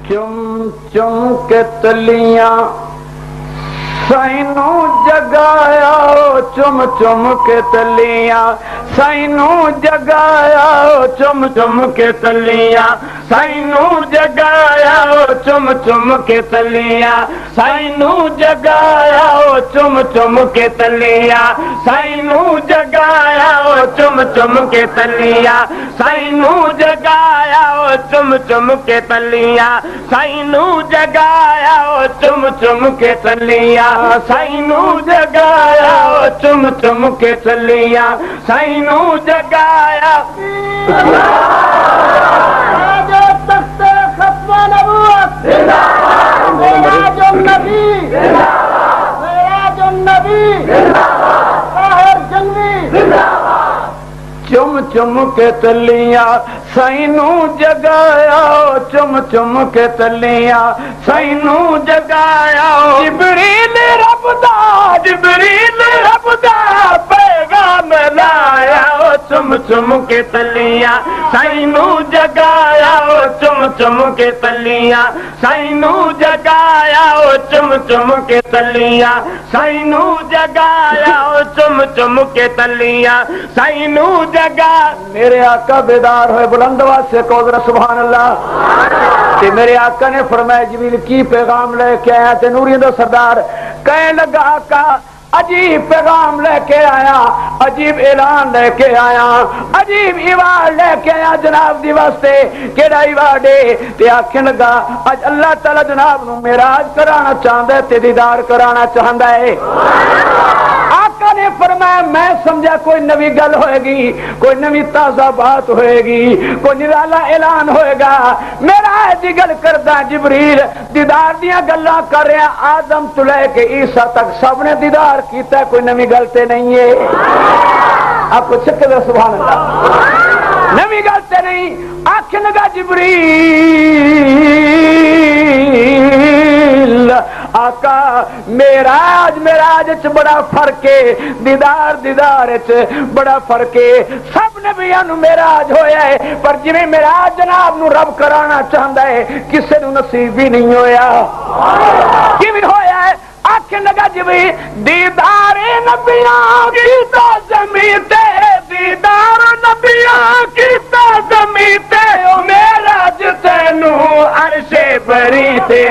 چم چم کے تلیاں سائنو جگایا چم چم کے تلیاں سائنو جگایا چم چم کے تلیاں سائنو جگایا چم چم کے تلیاں سائنو جگایا چم چم کے تلیاں سائنو جگایا چم چم کے تلیاں سائنو جگایا چم چم کے تلیاں سائنو جگایا چم چم کے تلیاں سائنو جگایا چم چم کے تلیاں سائنو جگایا تخت ختم نبوت معراج النبی معراج النبی طاہر جنگی چم چم کے تلیاں سائنو جگایا چم چم کے تلیاں سائنو جگایا جبریل رب دا پیغام لایا چم چم کے تلیاں سائنو جگایا چم چم کے تلیاں سائنو جگایا چم چم کے تلیاں سائنو جگایا چم چم کے تلیاں سائنو جگا میرے آقا بیدار ہوئے بلند آواز سے کہو ذرا سبحان اللہ کہ میرے آقا نے فرمایا جبریل کی پیغام لے کے آیا تے نوریوں دا سردار کہنے لگا آقا عجیب پیغام لے کے آیا عجیب اعلان لے کے آیا عجیب ایوان لے کے آیا جناب دی واسطے کیڑا ایوان دے تے آکھن لگا اج اللہ تعالی جناب نو معراج کرانا چاہندا ہے تے دیدار کرانا چاہندا ہے آقا نے فرمایا میں سمجھا کوئی نوی گل ہوئے گی کوئی نوی تازہ بات ہوئے گی کوئی نرالا اعلان ہوئے گا میرا دی گل کردہ جبریل دیدار دیاں گلاں کر رہے ہیں آدم تو لے کے عیسیٰ تک سب نے دیدار کیتا ہے کوئی نوی گلتے نہیں ہے آپ کو چکے دے سبحان اللہ نوی گلتے نہیں آنکھیں لگا جبریل آقا معراج چ بڑا فرق ہے دیدار چ بڑا فرق ہے سب نبیاں نو معراج ہویا ہے پر جویں معراج جناب نو رب کرانا چاہندا ہے کسے نو نصیب بھی نہیں ہویا کیویں ہویا ہے آنکھیں لگا جویں دیدار نبیاں کیتا زمین تے دیدار نبیاں کیتا زمین تے او معراج تینو عرش بری تے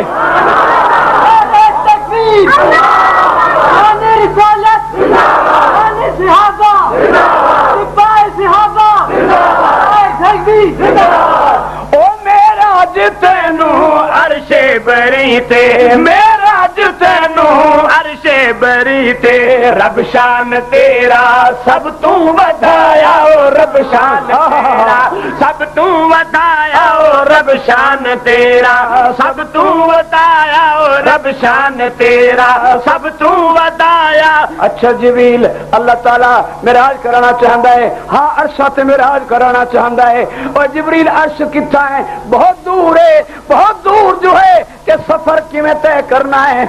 او معراج تینو عرش بری تے معراج تینو عرش بری تے رب شان تیرا سب تو ودایا او رب شان تیرا سب تو ودایا او رب شان تیرا سب تو ودایا او رب شان تیرا سب تو ودایا اچھا جبریل اللہ تعالیٰ معراج کرانا چاہندا ہے ہاں عرش تے معراج کرانا چاہندا ہے اور جبریل عرش کتھا ہے بہت دور ہے بہت دور جو ہے کہ سفر کیویں طے کرنا ہے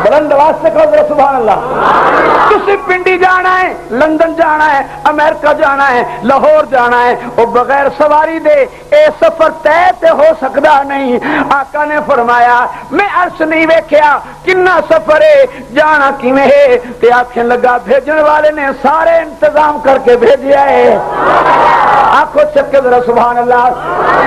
بلند آواز سے کہو سبحان اللہ تسی پنڈی جانا ہے لندن جانا ہے امریکہ جانا ہے لاہور جانا ہے وہ بغیر سواری دے اے سفر طے تے ہو سکدا نہیں آقا نے فرمایا میں عرش نہیں ویکھیا کنا سفر ہے جانا کیویں ہے تے آکھن لگا بھیجن والے نے سارے انتظام کر کے بھیجیا ہے آنکھوں چکے ذرا سبحان اللہ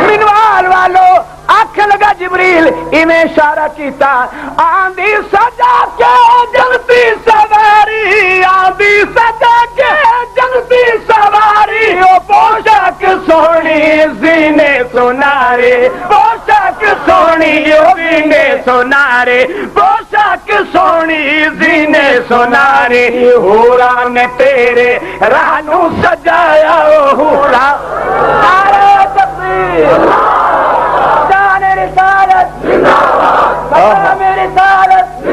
منوال والو آنکھ لگا جبریل انہیں اشارہ کیتا آندھی سجا کے جلتی سواری آندھی سجا کے جلتی سواری او پوشاک سونی زینے سونارے پوشاک سونی زینے سونارے پوشاک سونی زینے سونارے حوران تیرے رانو سجایا حورا نعرہ تکبیر رسالت مقام رسالت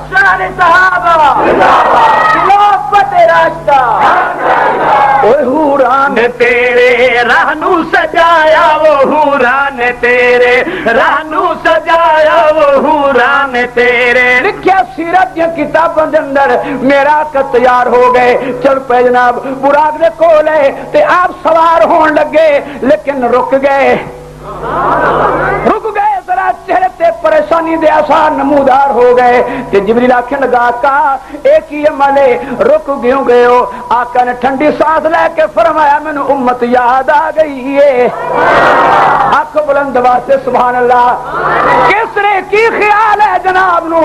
شان صحابہ خلافت راستہ اوہ حوران تیرے رہنو سجایا وہ حوران تیرے رہنو سجایا وہ حوران تیرے لکھیا سیرت یا کتابوں دے اندر میرا کا تیار ہو گئے چل پہ جناب براق دے کولے تے آپ سوار ہون لگے لیکن رک گئے تے پریشانی دے آثار نمودار ہو گئے تے جبریل آکھنے لگا کا ایک ہی عملے رک گیوں گئے ہو. آقا نے ٹھنڈی سانس لے کے فرمایا میں نے امت یاد آ گئی ہے. آنکھ بلند واسطے سبحان اللہ. کس نے کی خیال ہے جناب نو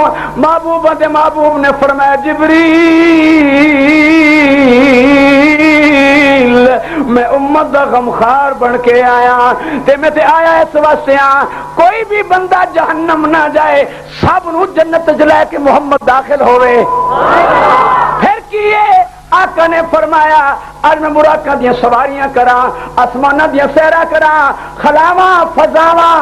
محبوب دے محبوب نے فرمایا جبریل میں امت دا غمخار بن کے آیا تے میں تے آیا اس واسطے کوئی بھی بندہ جہنم نہ جائے سب نو جنت جلائے کہ محمد داخل ہوئے. پھر کیے آقا نے فرمایا اج میں مراقہ دیا سواریاں کراں آسمانہ دیا سیرا کراں خلاواں فضاواں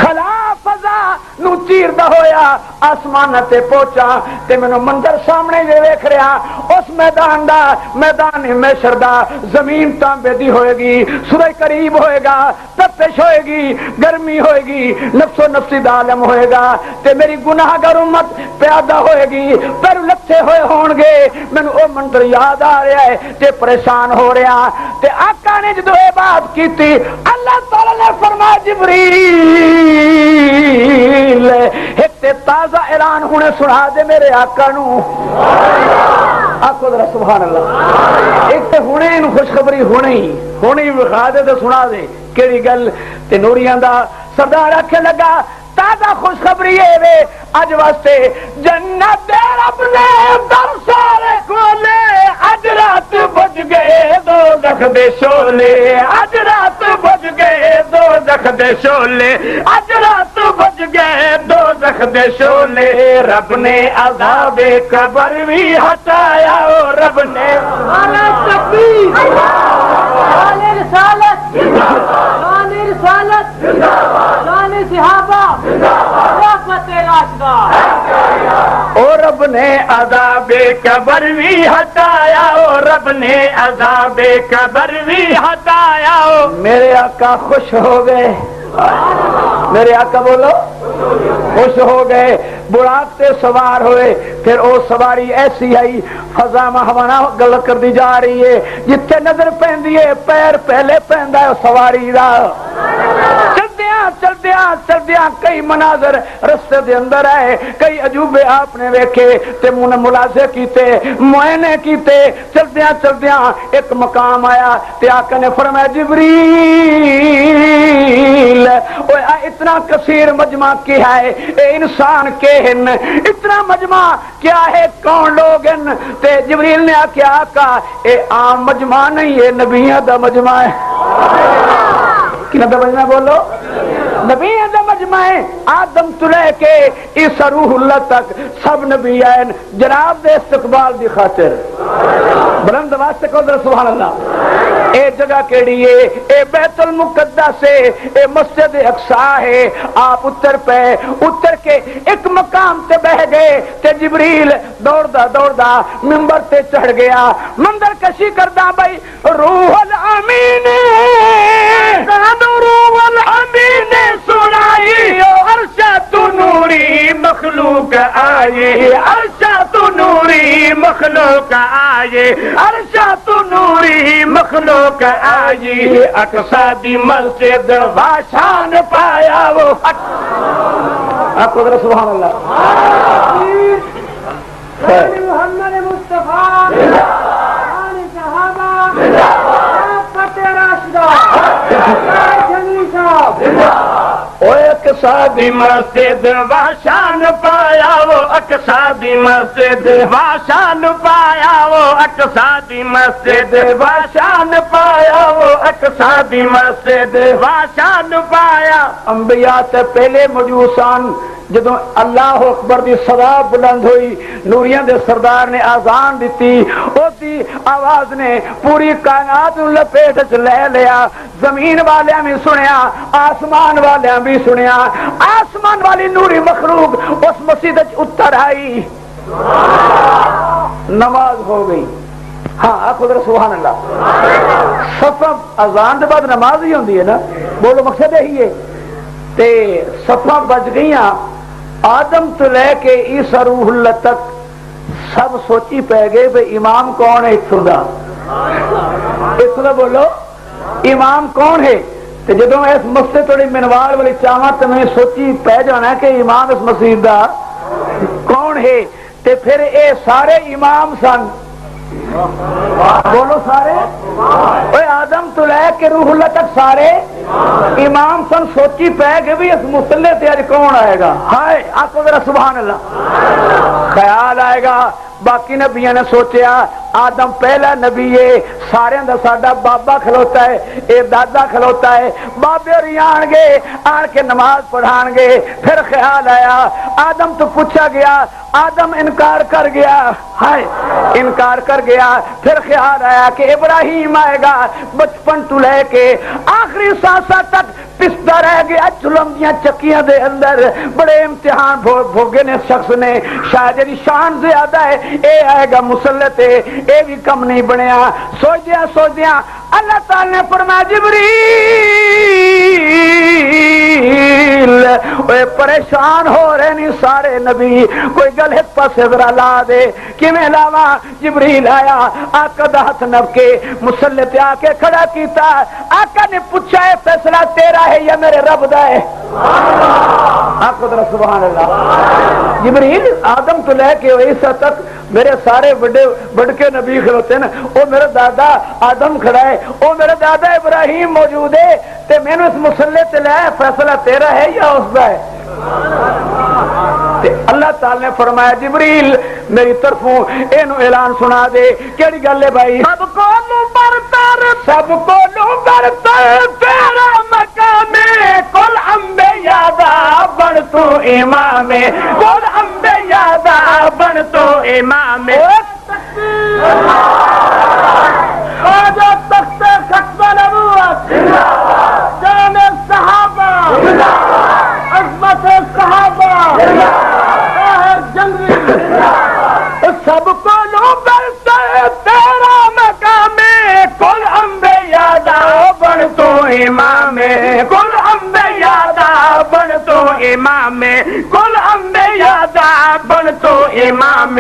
خلا فضا نو چیر دا ہویا آسمان تے پہنچا تے میں منظر سامنے دے ویکھ رہا اس میدان دا میدان محشر دا زمین تانبے دی ہوئے گی سورج قریب ہوئے گا تپش ہوئے گی گرمی ہوئے گی نفس و نفسی دا عالم ہوئے گا تے میری گناہگار امت پیادہ ہوئے گی پر لتھے ہوئے ہون گے میں او منظر یاد آ رہا ہے تے پریشان ہو رہا تے آقا نے جدو یہ بات کی تھی اللہ تعالی نے فرمایا جبریل ایک تے تازہ اعلان ہونے سنا دے میرے آقا نو. آقا ذرا سبحان اللہ. ایک تے ہونے ان خوشخبری ہونے بخا دے تو سنا دے کیڑی گل تے نوریاں دا سردار آکھے لگا تازہ خوشخبری ہے وے اج واسطے جنت دے رب نے در سارے کھولے اج رات بج گئے دوزخ دے شولے اج رات بج گئے دوزخ دے شولے اج رات بج گئے دوزخ دے شولے رب نے عذاب قبر بھی ہٹایا او رب نے تکبیر شان رسالت شان رسالت شان صحابہ رحمت راشدہ او رب نے عذاب قبر بھی ہٹایا او رب نے عذاب قبر بھی ہٹایا. میرے آقا خوش ہو گئے میرے آقا بولو خوش ہو گئے براق تے سوار ہوئے. پھر او سواری ایسی آئی فضا مہوانا گل کر دی جا رہی ہے جتھے نظر پہندی ہے پیر پہلے پہندا ہے سواری دا. چلدیاں کئی مناظر رستے دے اندر آئے کئی عجوبے آپ نے ویکھے تے منہ ملازے کیتے معائنے کیتے. چلدیاں ایک مقام آیا تے آقا نے فرمایا جبریل اتنا کثیر مجمع کیا ہے اے انسان کے ہن اتنا مجمع کیا ہے کون لوگ ہیں تے جبریل نے آکھیا آقا اے عام مجمع نہیں ہے نبیوں دا مجمع ہے. کنا دا مجمع بولو نبی دا مجمع ہے آدم تو لے کے عیسی روح اللہ تک سب نبی آئے جناب دے استقبال دی خاطر. بلند واسطے کو در سبحان اللہ. اے جگہ کیڑی ہے اے بیت المقدس ہے اے مسجد اقصی ہے. آپ اتر کے ایک مقام تے بہ گئے تے جبریل دوڑدا منبر تے چڑھ گیا منظر کشی کردا بھائی روح الامین روح الامین سنائی عرشہ تو نوری مخلوق آئے عرشہ تو نوری مخلوق آئے عرشہ تو نوری مخلوق آئے اقصی دی مسجد واشان پایا وہ آپ کو ذرا سبحان اللہ. محمد مصطفیٰ شان صحابہ رحمت راشدہ جنگی صاحب اقصی دی مسجد واشان پایا وہ اقصی دی مسجد واشان پایا وہ اقصی دی مسجد واشان پایا وہ اقصی دی مسجد واشان پایا. انبیاء تے پہلے موجودان جدو اللہ اکبر دی صدا بلند ہوئی نوریاں دے سردار نے آزان دیتی اس دی آواز نے پوری کائنات لپیٹ چ لے لیا. زمین والیاں بھی سنیا آسمان والیاں بھی سنیا. آسمان والی نوری مخلوق اس مسجد اتر آئی نماز ہو گئی. ہاں آخو ذرا سبحان اللہ. صفا اذان دے بعد نماز ہی ہوندی ہے نا بولو مقصد یہی ہے. تے صفا بج گئیاں آدم تو لے کے عیسی روح اللہ تک سب سوچی پہ گئے بھئی امام کون ہے اتھوں دا بولو امام کون ہے. تے جدوں اس مسجد تھوڑی منوال والی چاواں تے میں سوچی پہ جانا کہ امام اس مسجد دا کون ہے، تے پھر اے سارے امام سن، بولو سارے، اے آدم تو لے کے روح اللہ تک سارے امام سن۔ سوچی پہ کہ بھی اس مصلی تے اج کون آئے گا، ہائے آکو ذرا سبحان اللہ، خیال آئے گا۔ باقی نبیوں نے سوچیا آدم پہلا نبی ہے، سارے دا ساڈا بابا کھلوتا ہے، اے دادا کھلوتا ہے، بابے اور آن گے، آن کے نماز پڑھان گے۔ پھر خیال آیا آدم تو پوچھا گیا، آدم انکار کر گیا، ہائے انکار کر گیا۔ پھر خیال آیا کہ ابراہیم آئے گا، بچپن تو لے کے آخری سانساں تک پستا رہ گیا ظلم دیاں چکیاں دے اندر، بڑے امتحان بھوگے نے شخص نے، شاید جی شان زیادہ ہے اے آئے گا مسلط ہے، اے بھی کم نہیں بنیا۔ سوچ دیا اللہ تعالی نے فرمایا جبریل اے پریشان ہو رہے نہیں سارے نبی، کوئی گل ایک پاسے ذرا لا دے، کیویں لاواں؟ جبریل آیا، آقا دا ہاتھ نب کے مسلط آ کے کھڑا کیتا، آقا نے پوچھا ہے فیصلہ تیرا ہے یا میرے رب دا ہے؟ آقا ذرا سبحان اللہ۔ جبریل آدم تو لے کے عیسیٰ تک میرے سارے بڑے کے نبی کھڑوتے ہیں، او میرا دادا آدم کھڑا ہے، او میرا دادا ابراہیم موجود ہے، تے میں نے اس مسلے تے لے فیصلہ تیرا ہے یا اس کا ہے؟ تے اللہ تعالی نے فرمایا جبریل میری طرفوں اینو اعلان سنا دے۔ کیڑی گل ہے بھائی؟ سب کو برتر تیرا مقام کل انبیاء دا بن تو امام، کل انبیاء دا بن تو امام۔ آجا تخت ختم نبوت، جان صحابہ، عظمت صحابہ، طاہر جنگی، سب کو لو برتر تیرا مقام کل انبیاء دا بن تو امام، کل انبیاء دا بن تو امام، کل انبیاء دا بن تو امام۔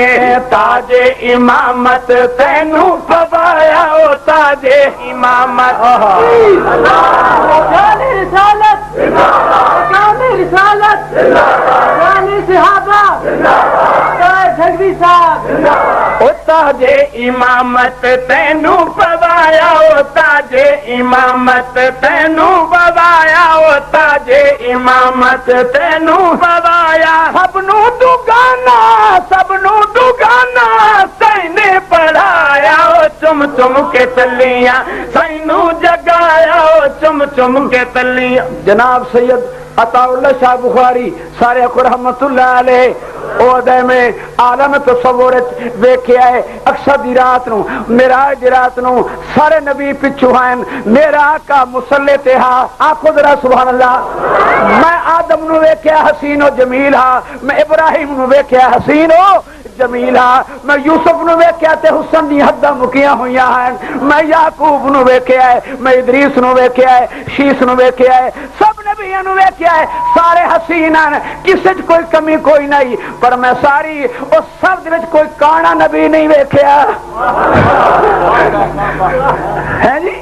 تاج امامت تینو پوایا او تاج امامت، جان رسالت، جان رسالت، جان صحابہ، طاہر جنگی صاحب، او تاج امامت تینو پوایا او تاج امامت تینو پوایا او تاج امامت تینو پوایا۔ سب نو دگانا سینے پڑھایا او چم چم کے تلیاں، سینو جگایا او چم چم کے تلیاں۔ جناب سید عطا اللہ شاہ بخاری سارے کو رحمت اللہ علیہ او ادے میں عالم تصور ویکھیا ہے، اکثر دی رات نو معراج دی رات نو سارے نبی پچھو ہیں، میرا آقا مصلی تے ہا، آکھو ذرا سبحان اللہ۔ میں آدم نو ویکھیا حسین و جمیل ہا، میں ابراہیم نو ویکھیا حسین و جمیل ہا، میں یوسف نو ویکھیا تے حسن دی حداں مکیاں ہویاں ہیں، میں یعقوب نو ویکھیا ہے، میں ادریس نو ویکھیا ہے، شیس نو ویکھیا ہے، سب نبیوں نو ویکھیا ہے، سارے حسین ہیں، کسے چ کوئی کمی کوئی نہیں، پر میں ساری اس سب دے وچ کوئی کانا نبی نہیں ویکھیا ہے جی۔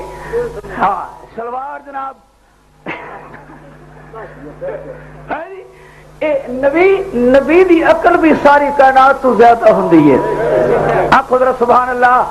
ہاں سلوار جناب ہے جی۔ اے نبی دی عقل بھی ساری کائنات تو زیادہ ہوندی ہے۔ آپ خود سبحان اللہ۔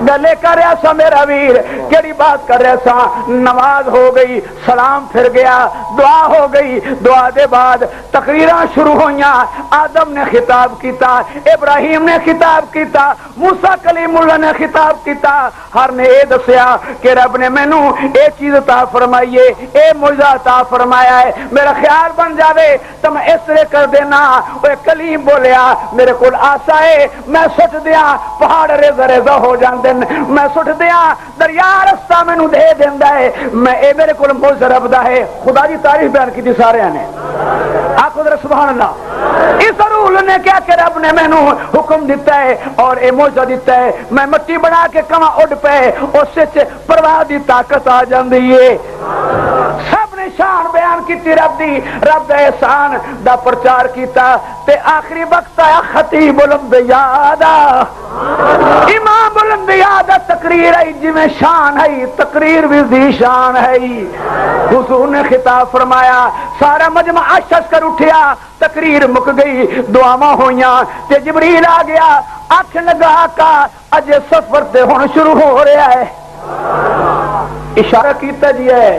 گلے کر رہا سا میرا ویر، کیڑی بات کر رہا سا؟ نماز ہو گئی، سلام پھر گیا، دعا ہو گئی، دعا دے بعد تقریراں شروع ہوئیاں، آدم نے خطاب کیتا، ابراہیم نے خطاب کیتا، موسیٰ کلیم اللہ نے خطاب کیتا، ہر نے اے دسیا کہ رب نے مینوں اے چیز عطا فرمائی ہے، اے معجزہ عطا فرمایا ہے، میرا خیال بن جاوے تو میں اس طرح کر دینا۔ وہ کلیم بولیا میرے کول آسا ہے، میں سٹ دیاں پہاڑ ریزہ ریزہ ہو جاندے، میں سٹ دیاں دریا رستہ مینوں دے دیندا ہے، میں اے میرے کول معجزہ رب دا ہے۔ خدا دی تعریف بیان کی سارے نے، آکھو ذرا سبحان اللہ۔ اس رول نے کیا کہ رب نے مینوں حکم دیتا ہے اور اے معجزہ دیتا ہے، میں مٹی بنا کے کما اڑ پے، اس وچ پرواہ دی طاقت آ جاندی ہے۔ سب نے شان بیان کی رب دی، رب دا احسان دا پرچار کیتا، تے آخری وقت آیا خطیب الانبیاء دا، امام بلندیات تقریر ہے جی میں شان ہے تقریر بھی ذی شان ہے حضور نے خطاب فرمایا سارا مجمع اشش کر اٹھیا تقریر مک گئی دعاواں ہوئیاں تے جبریل آ گیا آنکھ لگا کا اج سفر تے ہن شروع ہو رہا ہے اشارہ کیتا جی ہے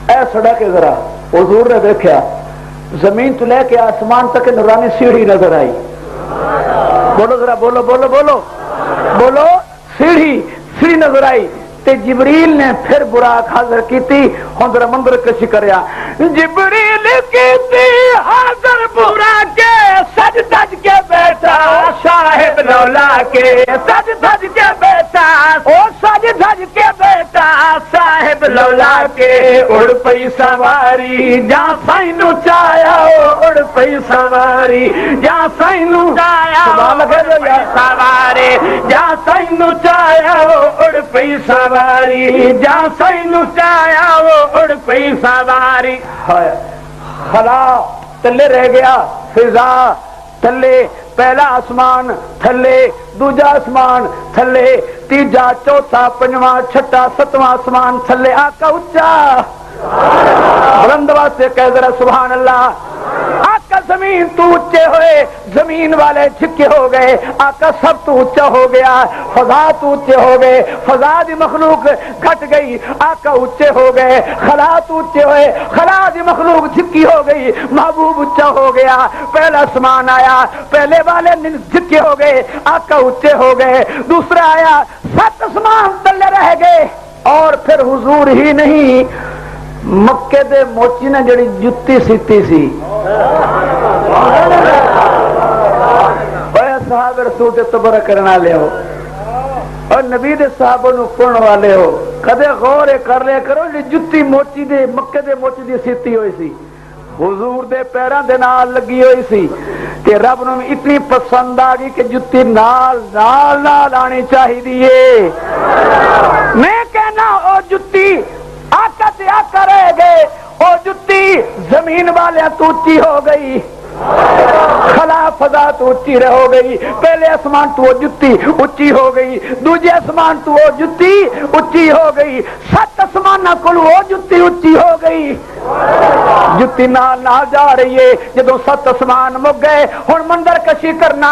اے سڑک کے ذرا حضور نے دیکھا زمین تو لے کے آسمان تک نورانی سیڑھی نظر آئی بولو ذرا بولو بولو بولو بولو سیڑھی نظر آئی تے جبریل نے پھر براق حاضر کیتی ہن ذرا منظر کشی کریا جبریل کیتی حاضر براق کے سج دج کے بیٹھا صاحب لولا کے سج دج کے بیٹھا او سج دج کے بیٹھا صاحب لولا کے اڑ پئی سواری جا سائنو چایا اڑ پئی سواری جا سائنو چایا سواری جا سائنو چایا اڑ پئی سواری جا سائنو چایا اڑ پئی سواری خلا تلے رہ گیا فضا تھلے پہلا آسمان تھلے دوجا آسمان تھلے تیجا چوتھا پنجواں چھٹا ستواں آسمان تھلے آقا اچا بلند واسطے کہہ ذرا سبحان اللہ آقا زمین تو اچے ہوئے زمین والے جھکے ہو گئے آقا سب تو اچا ہو گیا فضا تو اچے ہو گئے فضا دی مخلوق گھٹ گئی آقا اچے ہو گئے خلا تو اچے ہوئے خلا دی مخلوق جھکی ہو گئی محبوب اچا ہو گیا پہلا آسمان آیا پہلے والے جھکے ہو گئے آقا اچے ہو گئے دوسرا آیا 7 آسمان تلے رہ گئے اور پھر حضور ہی نہیں مکے دے موچی نے جڑی جتی سیتی سی صحابہ رسول تے تبرہ کرنا لے ہو اور نبی دے صحابہ نو پڑھن والے ہو کدے غور کر لیا کرو جتی موچی دے مکے دے موچی دی سیتی ہوئی سی حضور دے پیران دے نال لگی ہوئی سی کہ رب نو اتنی پسند آ گئی کہ جتی نال نال نال آنی چاہی دیئے میں کہنا او جتی آقا تے آقا رہ گئے او جتی زمین والے تو اچھی ہو گئی خلا فضا تو اچھی ہو گئی پہلے آسمان تو وہ جتی اچھی ہو گئی دوجے آسمان تو وہ جتی اچھی ہو گئی 7 آسمان کل وہ جتی اچھی ہو گئی جتی نال نال جا رہی ہے جدو 7 آسمان مک گئے ہن منظر کشی کرنا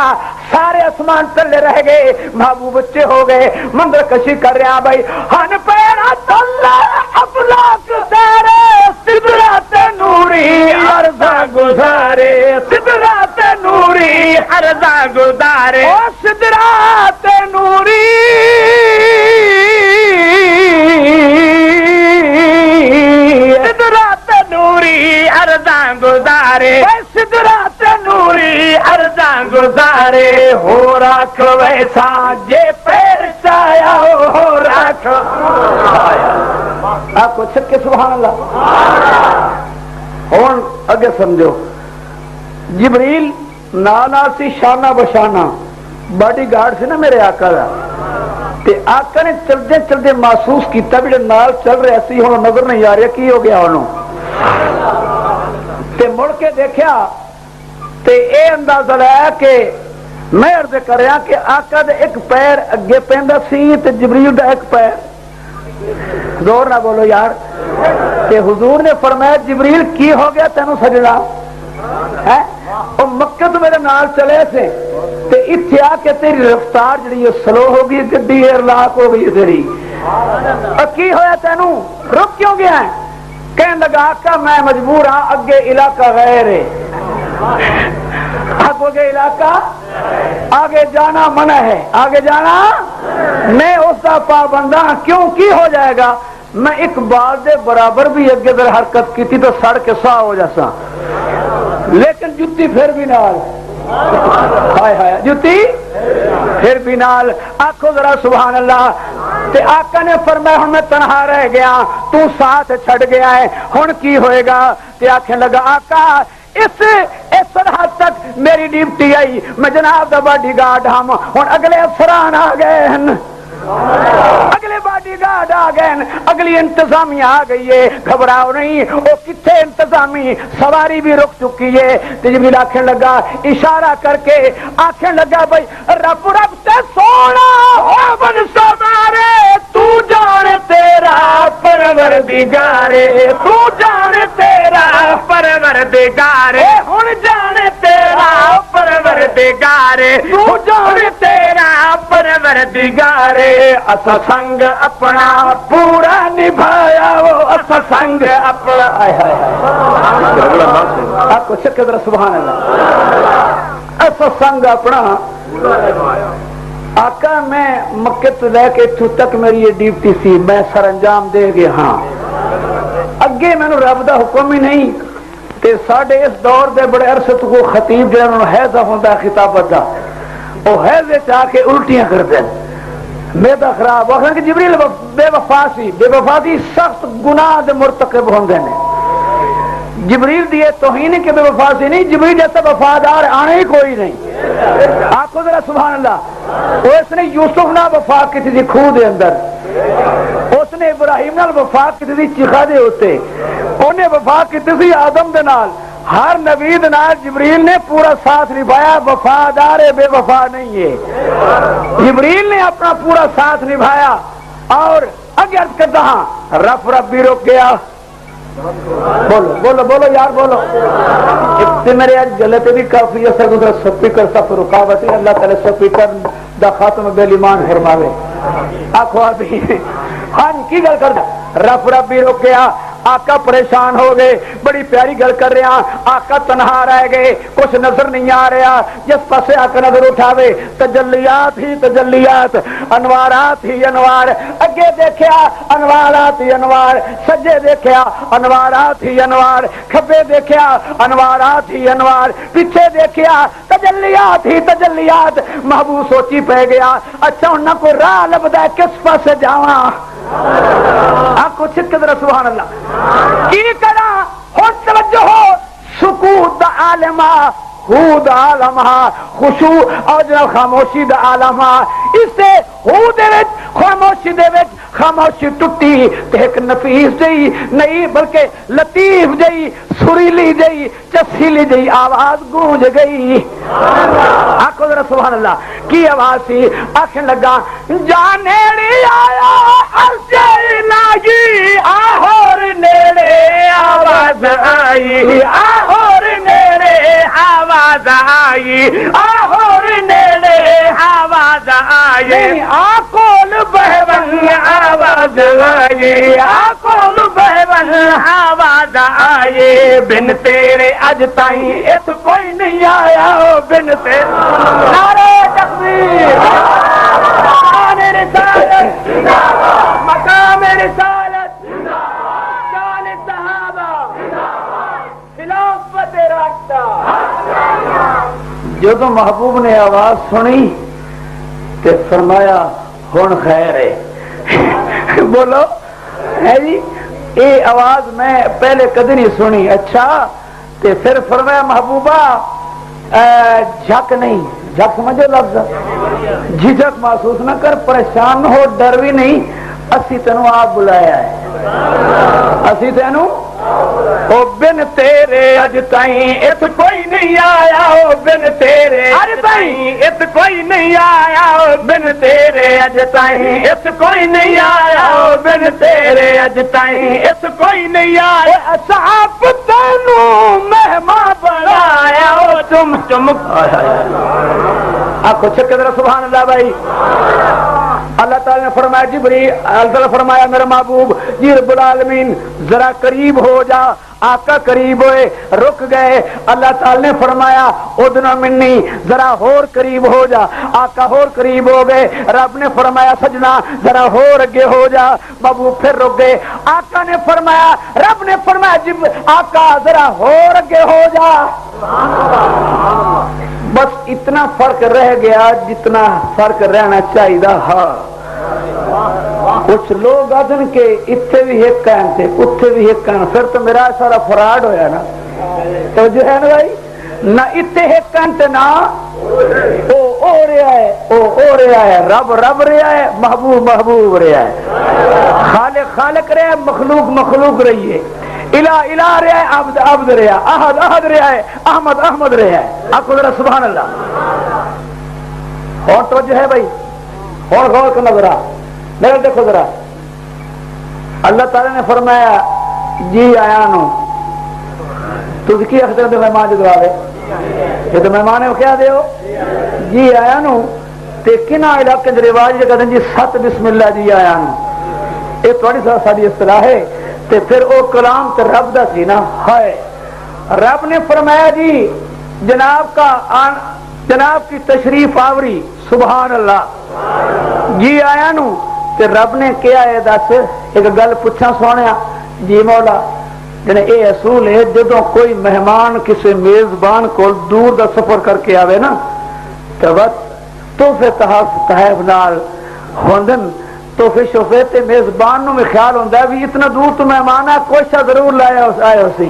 سارے آسمان تلے رہ گئے محبوب بچے ہو گئے منظر کشی کر رہے ہیں بھائی ہن پیرا تلے افلاک تیرے سدرات نوری عرضہ گزارے سدرات نوری عرضہ گزارے او سدرات نوری سدرات نوری عرضہ گزارے سدرات نوری عرضہ گزارے ہو رکھ ویسا جے پیر چایا ہو رکھ آپ کو چھکے سبحان اللہ ہون اگے سمجھو جبریل نانا سی شانہ بشانہ باڈی گارڈ سے نا میرے آقا دا تے آقا نے چلدے چلدے محسوس کیتا بھی نال چل رہے سی ہوں نظر نہیں آ رہا کی ہو گیا انہوں تے مڑ کے دیکھیا تے اے اندازہ لیا کہ میں عرض کر رہا کہ آقا دے ایک پیر اگے پیندا سی تے جبریل دا ایک پیر زور نہ بولو یار تے حضور نے فرمایا جبریل کی ہو گیا تینوں سجدہ اور مکہ تو میرے نال چلے سے تے اتھے آ کے تیری رفتار جڑی سلو ہو گئی گڈی ایئرلاک ہو گئی تیری اور کی ہویا تینوں رک کیوں گیا ہے کہنے لگا آقا میں مجبور ہاں اگے علاقہ غیر ہے آگے علاقہ آگے جانا منع ہے آگے جانا میں اس کا پابندہ کیوں کی ہو جائے گا میں ایک بال دے برابر بھی اگے در حرکت کی تھی تو سڑ کے سا ہو جیسا لیکن جتی پھر بھی نال ہائے ہائے جتی پھر بھی نال آنکھو ذرا سبحان اللہ تے آقا نے فرمایا ہن میں تنہا رہ گیا تو ساتھ چھڑ گیا ہے ہن کی ہوئے گا تے آنکھیں لگا آقا اس حد تک میری ڈیوٹی آئی میں جناب دا باڈی گارڈ ہم ہن اگلے افسران آ گئے ہیں اگلے والے باڈی گارڈ آ گئے، اگلی انتظامیہ آ گئی ہے، گھبراؤ نہیں، وہ کتنے انتظامی سواری بھی رک چکی ہے۔ جبریل آخر لگا اشارہ کر کے آخر لگا بھائی رب رب تے سونا ہو بن سوارے، تو جان تیرا پروردگار، تو جان تیرا پروردگار، ہن جان تیرا پروردگار، تو جان تیرا پروردگار۔ اسا سنگ اپنا پورا نبھایا، وہ اسا سنگ اپنا آپ کو شکر سبحان اللہ، اسا سنگ اپنا آقا میں مکے تو لے کے اتھوں تک میری یہ ڈیوٹی سی، میں سر انجام دے گیا ہاں، اگے میں رب دا حکم ہی نہیں تے ساڈے اس دور دے بڑے عرصے تو کو خطیب جنہوں نے حیضہ ہوندا خطابت دا، وہ حیضے چاہ کے الٹیاں کر دیں، میدا خراب وہ کہ جبریل بے وفا سی سخت گناہ دے مرتکب ہوندے نے۔ جبریل دیے توہین کے بے وفا سی نہیں، جبریل جیسا وفادار آنے ہی کوئی نہیں۔ آپ کو ذرا سبحان اللہ، وہ اس نے یوسف نہ وفا کی تھی کھو دے اندر، اس نے ابراہیم نال وفا کی تھی چیخا دے ہوتے، انہیں وفا کی تھی آدم دے نال، ہر نبی دے نال جبریل نے پورا ساتھ نبھایا، وفادار بے وفا نہیں ہے۔ جبریل نے اپنا پورا ساتھ نبھایا اور اگے عرض کرتا ہاں رف رب بھی رک گیا۔ بولو بولو بولو یار بولو، میرے آج گلے پہ بھی کافی اثر گزرا، سپیکر سب رکاوٹ ہے، اللہ تعالی سپیکر دا خاتم بے ایمان فرماوے۔ آخو آبی ہاں کی گل کر رف رب بھی رک گیا، آقا پریشان ہو گئے، بڑی پیاری گل کر رہے ہیں، آقا تنہا رہ گئے، کچھ نظر نہیں آ رہا، جس پاسے آقا نظر اٹھاوے تجلیات ہی تجلیات، انوارات ہی انوار، اگے دیکھیا انوارات ہی انوار، سجے دیکھیا انوارات ہی انوار، کھبے دیکھیا انوارات ہی انوار، پیچھے دیکھیا تجلیات ہی تجلیات۔ محبوب سوچی پہ گیا اچھا انہاں کو راہ لبدا ہے کس پاسے جاواں، آپ کو چھت قدر سبحان اللہ کی کرا ہو توجہ ہو، سکوت دا عالمہ خود عالمہ، خشوع اور جناب خاموشی دا عالمہ، اس سے ہو دے وچ خاموشی دے وچ خاموشی ٹوٹی تے ایک نفیس جئی نہیں بلکہ لطیف جئی سریلی جئی چسیلی جئی آواز گونج گئی۔ آخو ذرا سبحان اللہ کی آواز تھی، آخر لگا جانیڑی آیا عرش الہی، آہور نیڑے آواز آئی، آہور نیڑے آواز آئی، آہور نیڑے آواز آئی، آکول بہون آواز آئی، آکول بہون آواز آئی، بن تیرے اج تائیں اس کوئی نہیں آیا، بن تیرے نعرہ تکبیر، مقام رسالت، مقام رسالت، شان صحابہ، خلافت راشدہ۔ جدو محبوب نے آواز سنی تے فرمایا ہن خیر ہے، بولو ہے جی یہ آواز میں پہلے کدی نہیں سنی، اچھا تے پھر فرمایا محبوبہ جھک نہیں، جھک سمجھو لفظ، جھجک محسوس نہ کر، پریشان نہ ہو، ڈر بھی نہیں، اسی تینوں آپ بلایا ہے، اسی تینوں او بن تیرے اج تائیں ات کوئی نہیں آیا، او بن تیرے اج تائیں ات کوئی نہیں آیا، او بن تیرے اج تائیں ات کوئی نہیں آیا، او بن تیرے اج تائیں ات کوئی نہیں آیا، اصحاب تینوں مہمان بنایا، او تم آنکھوں چھکر سبحان اللہ بھائی۔ اللہ تعالیٰ نے فرمایا جبریل، اللہ تعالیٰ فرمایا میرا محبوب جی رب العالمین ذرا قریب ہو جا، آقا قریب ہوئے، رک گئے، اللہ تعالیٰ نے فرمایا ادنا منی ذرا اور قریب ہو جا، آقا اور قریب ہو گئے، رب نے فرمایا سجنا ذرا اور اگے ہو جا، محبوب پھر رک گئے، آقا نے فرمایا، رب نے فرمایا جب آقا ذرا اور اگے ہو جا، بس اتنا فرق رہ گیا جتنا فرق رہنا چاہیے ہاں۔ کچھ لوگ آدھن کے اتنے بھی ایک کہن تھے اتنے بھی ایک کہن، پھر تو میرا سارا فراڈ ہویا نا، تو جو ہے نا بھائی نہ اتنے ایک کہن تھے نہ او ہو رہا ہے ہو رہا ہے، رب رب رہا ہے، محبوب محبوب رہا ہے، خالق خالق رہا ہے، مخلوق مخلوق رہی ہے، الہ الہ رہا ہے، عبد عبد رہا ہے، احد احد رہا ہے، احمد احمد رہا ہے۔ آخو ذرا سبحان اللہ۔ اور توجہ ہے بھائی، اور غور کرنا ذرا، میرا دیکھو ذرا، اللہ تعالی نے فرمایا جی آیا نو تو کی اختر دے مہمان جو دعا دے، یہ تو مہمان ہے وہ کیا دے ہو جی آیا نو، تے کنا علاقے دے رواج جو کہتے ہیں جی ست بسم اللہ جی آیا نو، یہ تھوڑی ساری اصطلاح ہے، تے پھر او کلام تے رب دا سی نا، ہائے رب نے فرمایا جی جناب کی تشریف آوری، سبحان اللہ جی آیا نو، تے رب نے کیا ہے دس ایک گل پوچھا سونے جی مولا جنے اے اصول ہے جدوں کوئی مہمان کسی میزبان کو دور دا سفر کر کے آوے نا تو بس تحفے تحائف نال ہوندن، تحفے شوفے تے میزبان نو میں خیال ہوندا ہے بھی اتنا دور تو مہمان ہے کوشش ضرور لایا آئے ہو سی،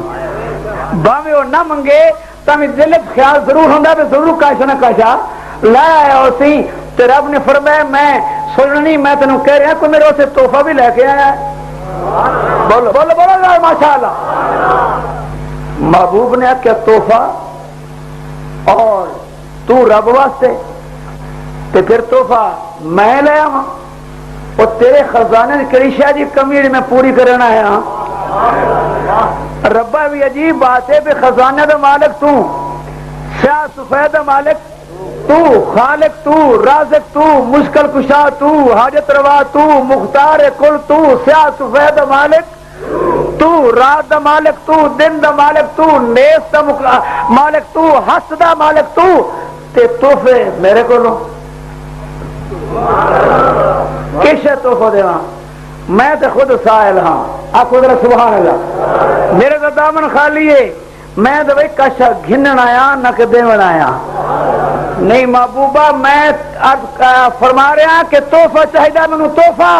باویں وہ نہ منگے تمہیں دل خیال ضرور ہوندا بھی ضرور کاشا نہ کاشا لایا آیا ہو سی، تے رب نے فرمایا میں سننی میں تینوں کہہ رہا کوئی میرے سے تحفہ بھی لے کے آیا ہے، بولو بولو بولو ماشاء اللہ۔ محبوب نے کیا تحفہ اور تو رب واسطے تے پھر تحفہ میں لے آواں، اور تیرے خزانے کی کڑی شاہ جی کمی میں پوری کرنا ہے، ربا بھی عجیب بات ہے بھی خزانے دا مالک تو، سیاہ سفید مالک تو، خالق تو، رازق تو، مشکل کشا تو، حاجت روا تو، مختار کل تو، سیاہ سفید مالک تو، رات دا مالک تو، دن دا مالک تو، نیس دا مالک تو، حس دا مالک تو، تے تحفے میرے کو لو کیسے تحفہ دے وہاں، میں تے خود سائل ہاں، آپ خود سبحان اللہ، میرے تو دامن خالی ہے، میں تو بھائی کشا گھنن آیا نہ کہ دیون آیا نہیں، محبوبہ میں فرما رہا کہ تحفہ چاہیے مینوں تحفہ،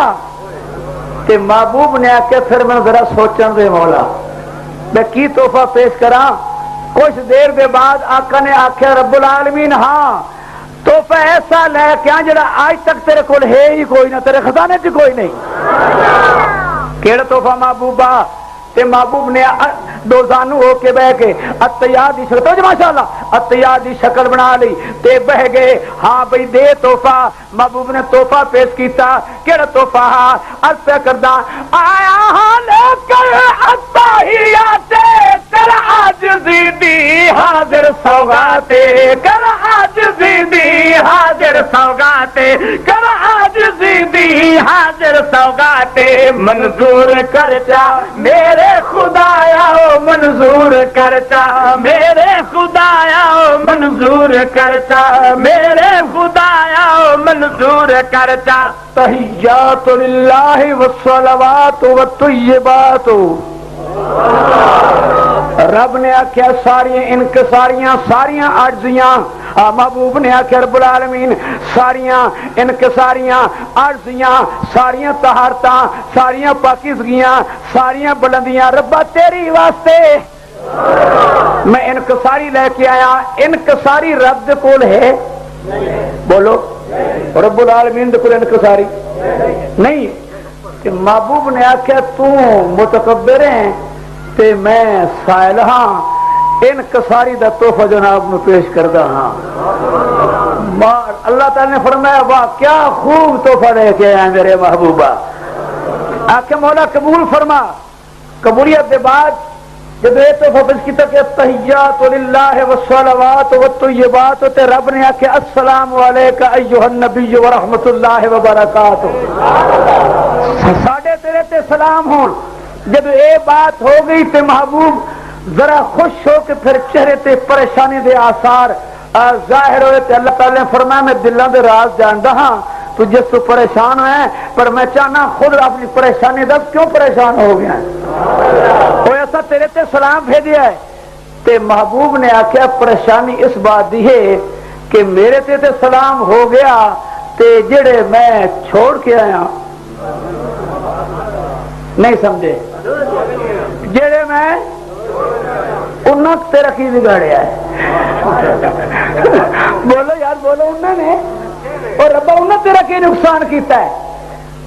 تے محبوب نے آکے پھر میں ذرا سوچن دے مولا میں کی تحفہ پیش کراں، کچھ دیر دے بعد آقا نے آکھیا رب العالمین ہاں تحفہ ایسا لے کے آ جڑا آج تک تیرے کول ہے ہی کوئی نہ، تیرے خزانے چ کوئی نہیں، کیڑا تحفہ محبوبہ، تے محبوب نے دو زانو ہو کے بہ کے عطیہ دی شکل تو ماشاءاللہ عطیہ دی شکل بنا لی تے بہ گئے، ہاں بھئی دے تحفہ، محبوب نے تحفہ پیش کیتا، کیڑا تحفہ عرض پہ کردہ آیا ہاں لے کر عطیات کر عاجزی دی حاضر سوغاتے، کر عاجزی دی حاضر سوغاتے، کر عاجزی دی حاضر سوغاتے، منظور کر جا میرے خدایا منظور کرتا، میرے خدایا منظور کرتا، میرے خدایا منظور کرتا، تحیات للہ والصلوات والطیبات، رب نے آکھیا ساری انکساریاں ساریاں عاجزیاں، محبوب نے آکھیا رب العالمین ساریاں انکساریاں عاجزیاں ساریاں طہارتاں ساریاں پاکیزگیاں ساریاں بلندیاں ربا تیری واسطے میں انکساری لے کے آیا، انکساری رب دے کول ہے بولو رب العالمین دے کول انکساری نہیں، کہ محبوب نے آکھیا تو متکبر ہیں تے میں سائل ہاں، انکساری دا تحفہ جناب میں پیش کردہ ہاں، اللہ تعالی نے فرمایا واہ کیا خوب تحفہ لے کے آئے میرے محبوبہ، آکھے مولا قبول فرما، قبولیت دے بعد جب یہ تحفہ پیش کیتا کہ تحیات للہ والصلوات والطیبات، تے رب نے آکھے السلام علیکہ ایھا النبی ورحمت اللہ وبرکاتہ، ساڑھے تیرے تے سلام ہون، جب یہ بات ہو گئی تے محبوب ذرا خوش ہو کے پھر چہرے تے پریشانی دے آثار ظاہر ہوئے تے اللہ تعالی نے فرمایا میں دلوں دے راز جاندا ہاں تو جس تو پریشان ہے، پر میں چاہنا خود اپنی پریشانی دس کیوں پریشان ہو گیا وہ ایسا تیرے تے سلام بھیجیا ہے، تے محبوب نے آکھیا پریشانی اس بات دی ہے کہ میرے تے سلام ہو گیا تے جڑے میں چھوڑ کے آیا نہیں سمجھے، جڑے میں انہوں تیرا کی بگاڑیا ہے بولو یار آواز بولو انہوں نے اور ربا انہیں تیرا کی نقصان کیتا ہے؟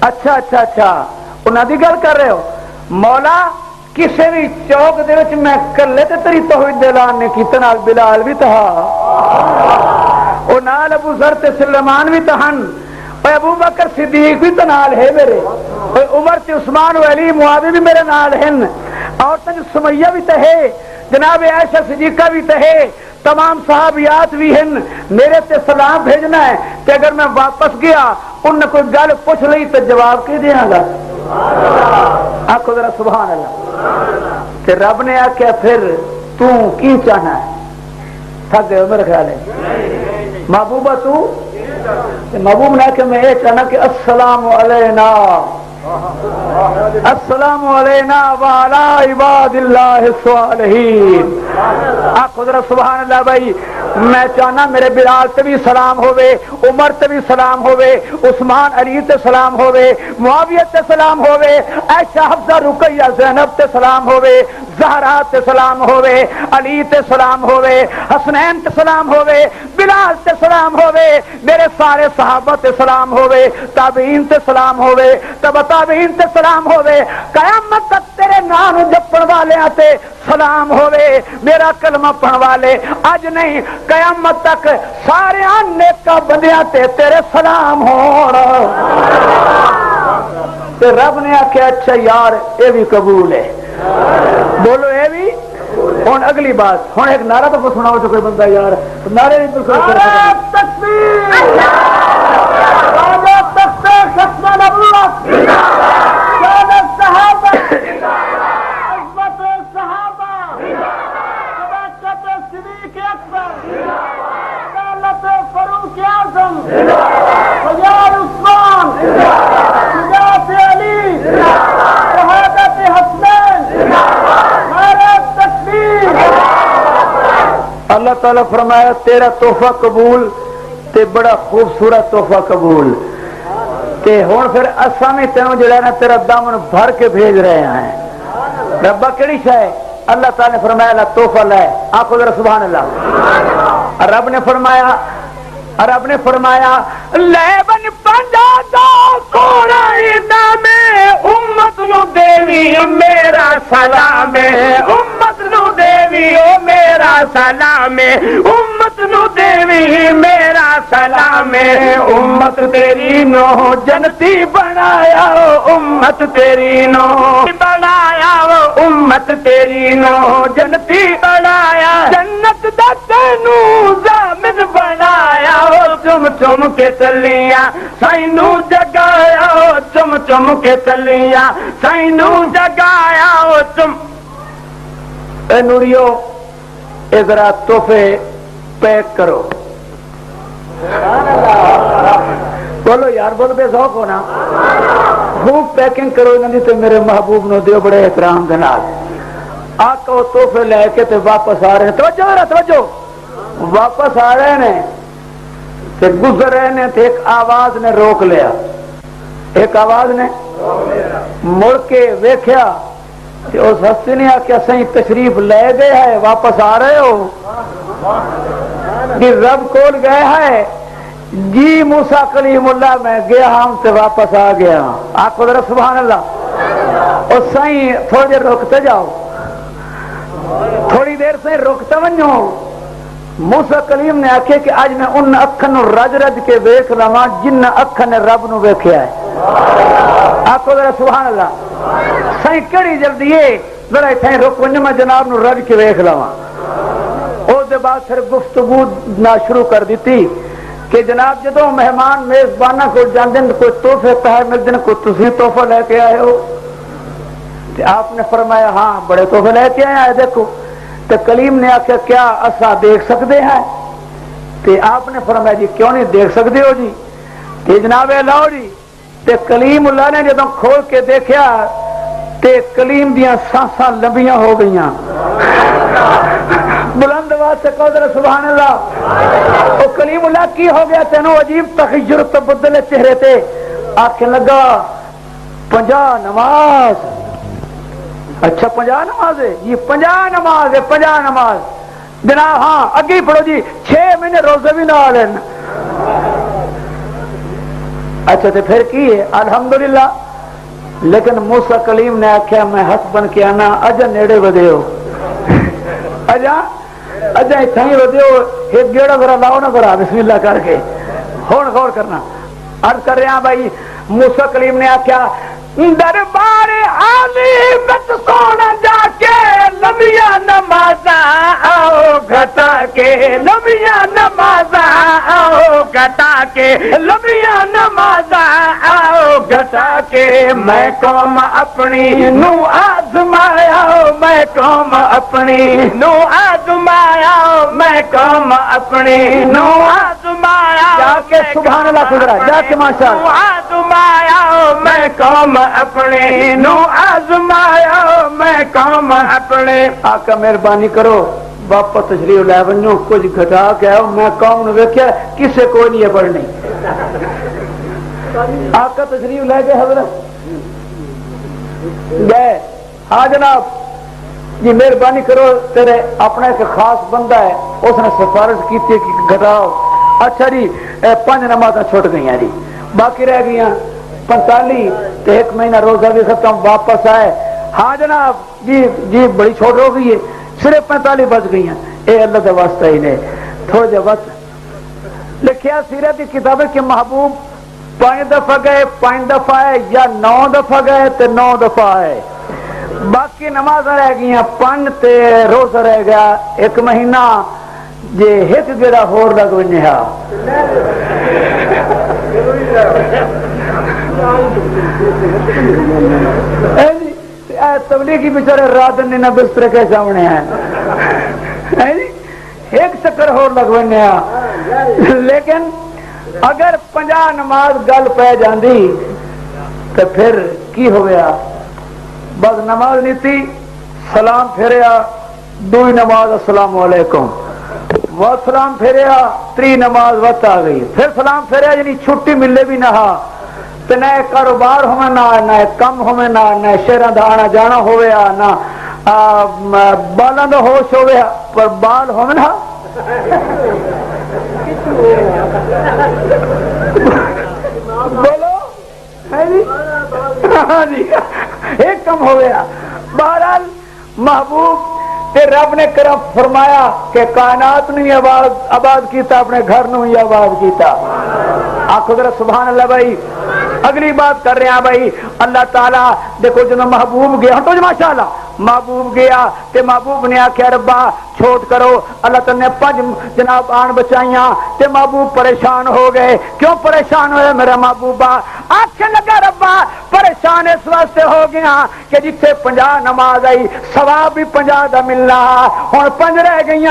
اچھا اچھا اچھا انہوں دی گل کر رہے ہو مولا کسی بھی چوک دے وچ میں کلے تے تیری توحید دے اعلان نے کیتا نال بلال بھی تھا او نال ابو ذر تے سلیمان بھی تہن اے ابو بکر صدیق بھی نال ہے میرے اے عمر تے عثمان و علی معاویہ بھی میرے نال ہیں اور تے سمیہ بھی تے ہے جناب عائشہ صدیقہ بھی تے ہے تمام صحابیات بھی ہیں میرے تے سلام بھیجنا ہے کہ اگر میں واپس گیا ان نے کوئی گل پوچھ لئی تو جواب کی دیا گا آخو ذرا سبحان اللہ کہ رب نے آخیا پھر تو کی چاہنا ہے تھک گئے میرے خیال ہے محبوبہ تو محبوب نے کہ میں یہ چاہنا کہ السلام علینا السلام علینا وعلی عباد اللہ الصالحین آخو ذرا سبحان اللہ بھائی میں چاہنا میرے بلال تے بھی سلام ہوئے عمر تے بھی سلام ہوئے عثمان علی تے سلام ہوئے معاویہ تے سلام ہوئے عائشہ حفصہ رقیہ زینب تے سلام ہوئے زہرا تے سلام ہوئے علی تے سلام ہوئے حسنین تے سلام ہوئے بلال تے سلام ہوئے میرے سارے صحابہ تے سلام ہوئے تابعین تے سلام ہوئے تبع تابعین تے سلام ہوئے قیامت تک تیرے نام جپن والے آتے سلام ہوئے میرا کلمہ پڑھ والے اج نہیں قیامت تک سارے نیکا بندیاں تے تیرے سلام ہو تے رب نے آخیا اچھا یار یہ بھی قبول ہے بولو اے بھی ہوں اگلی بات ہوں ایک نعرہ تو سناؤ جو کوئی بندہ یار نعرے نہیں بالکل فاروق اعظم عثمان شجاعت علی شہادت حسنین اللہ تعالیٰ فرمایا تیرا تحفہ قبول تے بڑا خوبصورت تحفہ قبول تے ہون پھر اساں بھی تینوں جڑا نا تیرا دامن بھر کے بھیج رہے ہیں ربا کیڑی شے اللہ تعالیٰ نے فرمایا لا تحفہ لے آخو ذرا سبحان اللہ رب نے فرمایا لے بن پنجا دا کوڑا میں امت نو دیوی میرا سلام امت نو دیوی او میرا سلام امت نو دیوی میرا سلام امت تیری نو جنتی بنایا امت تیری نو بنایا امت تیری نو جنتی بنایا جنت دا تینو ضامن بنایا چم چم کے چلیاں سائنو جگایا چم چم کے چلیاں سائنو جگایا چم اے نوریو اے ذرا تحفے پیک کرو بولو یار بولو بے ذوق ہو نا خوب پیکنگ کرو انہوں نے تو میرے محبوب نو دیو بڑے احترام دے نال آقا تحفے لے کے تے واپس آ رہے ہیں توجہ ذرا توجہ واپس آ رہے ہیں تے گزر رہے ہیں تے ایک آواز نے روک لیا ایک آواز نے مڑ کے ویکھیا تے اس ہستی نے آکھیا صحیح تشریف لے گئے ہے واپس آ رہے ہو کہ رب کول گئے ہے جی موسیٰ کلیم اللہ میں گیا ہوں تے واپس آ گیا آخو ذرا سبحان اللہ اور صحیح تھوڑی دیر رکتے جاؤ تھوڑی دیر سے رکتے ونجو موسیٰ کلیم نے آکھے کہ آج میں ان اکھن نو رج رج کے ویکھ لواں جن اکھن نے رب نو ویکھیا ہے آخو ذرا سبحان اللہ صحیح کڑی جلدی ہے ذرا اتھائیں رک ونجو میں جناب نو رج کے ویکھ لواں اس دے بعد پھر گفتگو نہ شروع کر دیتی کہ جناب جدو مہمان میزبانہ کو جاندن کوئی تحفے پہر ملدن کو تسی تحفہ لے کے آئے ہو آپ نے فرمایا ہاں بڑے تحفے لے کے آئے دیکھو تو کلیم نے آخیا کیا اسا دیکھ سکتے ہیں تے آپ نے فرمایا جی کیوں نہیں دیکھ سکتے ہو جی تے جناب لاؤ جی تے کلیم اللہ نے جدو کھول کے دیکھا تے کلیم دیاں سانساں لمبیاں ہو گئیاں بلند آواز سے کہو ذرا سبحان اللہ او کلیم اللہ کی ہو گیا تینوں عجیب تغیر تبدل چہرے تے آنکھیں لگا 50 نماز اچھا 50 نماز ہے جی 50 نماز ہے 50 نماز جناب ہاں اگے پڑھو جی 6 مہینے روزے بھی نہ لین اچھا تو پھر کی ہے الحمدللہ. لیکن موسیٰ کلیم نے آخیا میں ہاتھ بن کے آنا اجا نیڑے ودے ہو اجا اتنا ہی ودے ہو ایک گیڑا ذرا لاؤ نا ذرا بسم اللہ کر کے ہون غور کرنا. عرض کر رہے ہیں بھائی موسیٰ کلیم نے آخیا دربار عالی بت سونا جا کے لمبیا نمازاں آؤ گھٹا کے لمبیا نمازاں آؤ گھٹا کے لمبیا نمازاں آؤ گھٹا کے میں قوم اپنی نو آزمایا میں قوم اپنی نو آزمایا میں قوم اپنی نو آزمایا جا کے سبحان اللہ قدرہ جا کے ماشاءاللہ آزمایا میں قوم اپنے نو آزمایا میں قوم اپنے. آقا مہربانی کرو واپس تشریف لے ونجو کچھ گھٹا کے آؤ میں قوم نے ویکھیا کسے کوئی نہیں ہے پڑھنی. آقا تشریف لے کے حضرت گئے. ہاں جناب جی مہربانی کرو تیرے اپنا ایک خاص بندہ ہے اس نے سفارش کی تھی کہ گھٹاؤ. اچھا جی 5 نمازاں چھوٹ گئی ہیں جی باقی رہ گئی 45 تو 1 مہینہ روزہ بھی ختم واپس آئے. ہاں جناب جی جی بڑی چھوٹ ہو گئی ہے صرف 45 بچ گئی ہیں. اے اللہ کا واسطہ ہی نے تھوڑے جا وقت لکھیا سیرت کی کتابیں کہ محبوب 5 دفعہ گئے 5 دفعہ آئے یا 9 دفعہ گئے تو 9 دفعہ آئے. باقی نماز رہ گئی 5 تے روزہ رہ گیا 1 مہینہ جے ایک گیڑا ہور لگ ونے ہا تبلیغی بیچارے رات نے نہ بستر کے سامنے ہیں ایک چکر ہور لگ ونے ہا. لیکن اگر 50 نماز گل پہ جاندی تو پھر کی ہو گیا بس نماز نہیں تھی سلام پھیریا 2 نماز السلام علیکم وہ سلام پھیریا 3 نماز وقت آ گئی پھر سلام پھیریا یعنی چھٹی ملے بھی نہ تو نہ کاروبار ہوئے نہ کم ہوئے نہ شہروں کا آنا جانا ہوئے نہ بالوں کا ہوش ہوئے پر بال ہوئے نا بولو ہاں جی ایک کم ہو گیا. بہرحال محبوب تے رب نے کرم فرمایا کہ کائنات نہیں آباد کیتا اپنے گھر نو ہی آباد کیتا. آخو ذرا سبحان اللہ. بھائی اگلی بات کر رہے ہیں بھائی اللہ تعالیٰ دیکھو جب محبوب گیا ہٹو جو ماشاءاللہ محبوب گیا تے محبوب نے آخیا ربا چھوٹ کرو. اللہ تعالیٰ نے 5 جناب آن بچائیاں تے محبوب پریشان ہو گئے. کیوں پریشان ہوئے میرا محبوبہ؟ آخر لگا ربا پریشان اس واسطے ہو گیا کہ جتھے 50 نماز آئی ثواب بھی 50 دا ملنا ہوں 5 رہ گئی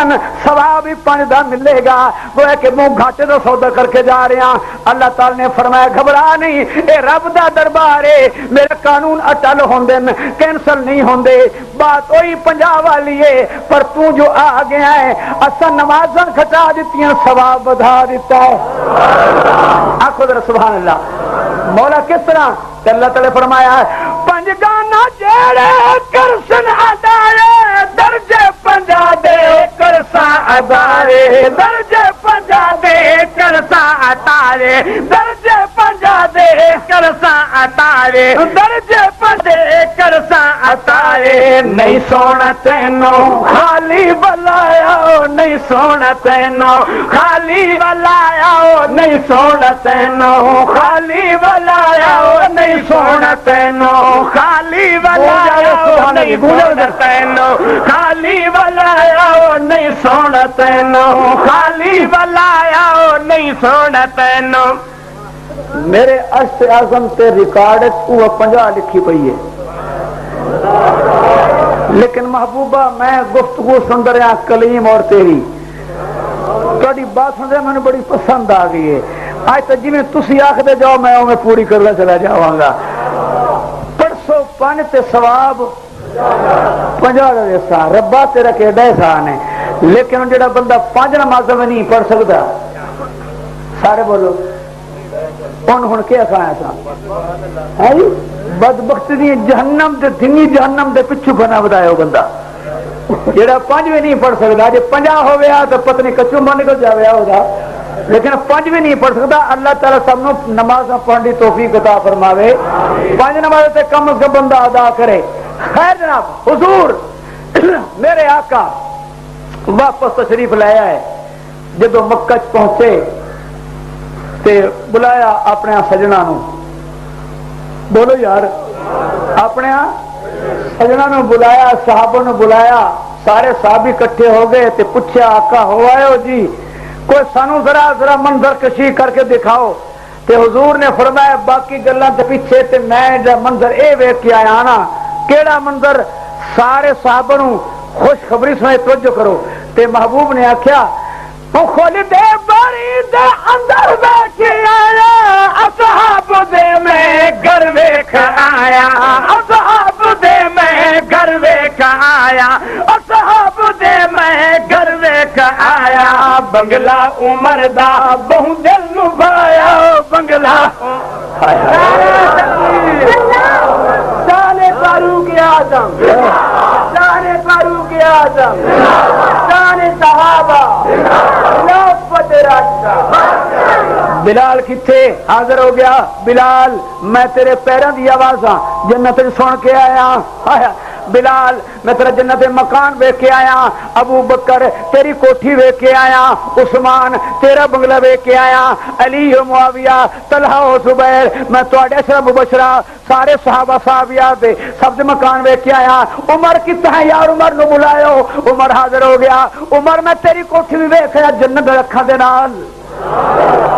ثواب بھی 5 دا ملے گا. وہ ہے کہ منہ گھاٹے تو سودا کر کے جا رہے ہیں. اللہ تعالیٰ نے فرمایا گھبرا نہیں اے رب دا دربار ہے میرے قانون اٹل ہوندے کینسل نہیں ہوندے. بات وہی 50 والی ہے پر تو جو آ گیا ہے اصل نمازاں گھٹا دیتی ثواب بڑھا دیتا ہے. آخو ذرا سبحان اللہ. مولا کس طرح اللہ تعالی فرمایا ہے 5 گانا جڑے کرسن ادارے درجے 50 دے کرسا ادارے درجے 50 دے کرسا اتارے درجے 50 دے کرسا اتارے درجے 50 کرسا اتارے. نہیں سونا تینوں خالی بلایا نہیں سونا تینوں خالی بلایا نہیں سونا تینوں خالی بلایا نہیں سونا تینوں خالی بلایا نہیں سونا تینوں خالی بلایا نہیں سونا تینوں خالی بلایا نہیں سونا تینوں. میرے عشق اعظم تے ریکارڈ 50 لکھی پئی ہے. لیکن محبوبہ میں گفتگو سن رہا کلیم اور تیری تھوڑی بات سن رہا مجھے بڑی پسند آ گئی ہے. آج تک جی تھی آختے جاؤ میں میں پوری کرنا چلا جاواں گا. پرسوں 5 تے ثواب 50 کا احسان ربا تیرا کیڈا احسان ہے. لیکن جڑا بندہ 5 نمازاں میں نہیں پڑھ سکتا سارے بولو ہوں کیا کھایا سا بدبخت دی جہنم دے دینی جہنم دے پچھو بنا بتایا بندہ جڑا 5 بھی نہیں پڑھ سکتا جی 50 ہو گیا تو پتنی کچو من نکل جائے ہوگا لیکن 5 بھی نہیں پڑھ سکتا. اللہ تعالیٰ سب نو نماز پڑھنے کی توفیق عطا فرماوے. 5 نماز تے کم از کم بندہ ادا کرے. خیر جناب حضور میرے آقا واپس تشریف لایا ہے. جدو مکہ پہنچے تے بلایا اپنے سجنا نو. بولو یار, اپنے سجنا نو بلایا, صحابہ نو بلایا. سارے صحابی اکٹھے ہو گئے تے پوچھا آقا ہو آئے ہو جی, کوئی سانو ذرا منظر کشی کر کے دکھاؤ. تے حضور نے فرمایا باقی گلاں تے پیچھے تے میں جا منظر اے ویکھ کے آیا نا. کیڑا منظر؟ سارے صحابہ نو خوشخبری سنائے, توجہ کرو. تے محبوب نے آکھیا کھول دے باری دے اندر بیٹھے آیا, اصحاب دے میں گھر ویکھ آیا, اصحاب دے میں گھر ویکھ آیا, اصحاب دے میں گھر ویکھ آیا. بنگلہ عمر دا بہو دل نو بھایا, بنگلہ شان فاروق اعظم, شان فاروق اعظم, شان صحابہ. بلال کتھے حاضر ہو گیا. بلال میں تیرے پیروں دی آوازاں جنت سن کے آیا. بلال میں تیرا جنت مکان ویکھ کے آیا. ابو بکر تیری کوٹھی ویکھ کے آیا. عثمان تیرا بنگلہ ویکھ کے آیا. علی و معاویہ, طلحہ و زبیر, میں تواڈے عشرہ مبشرہ سارے صحابہ صحابیات دے سب دے مکان ویکھ کے آیا. عمر کتنا ہے یار, عمر نو بلایو. عمر حاضر ہو گیا. عمر میں تیری کوٹھی بھی ویکھ آیا جنت دے اکھاں دے نال.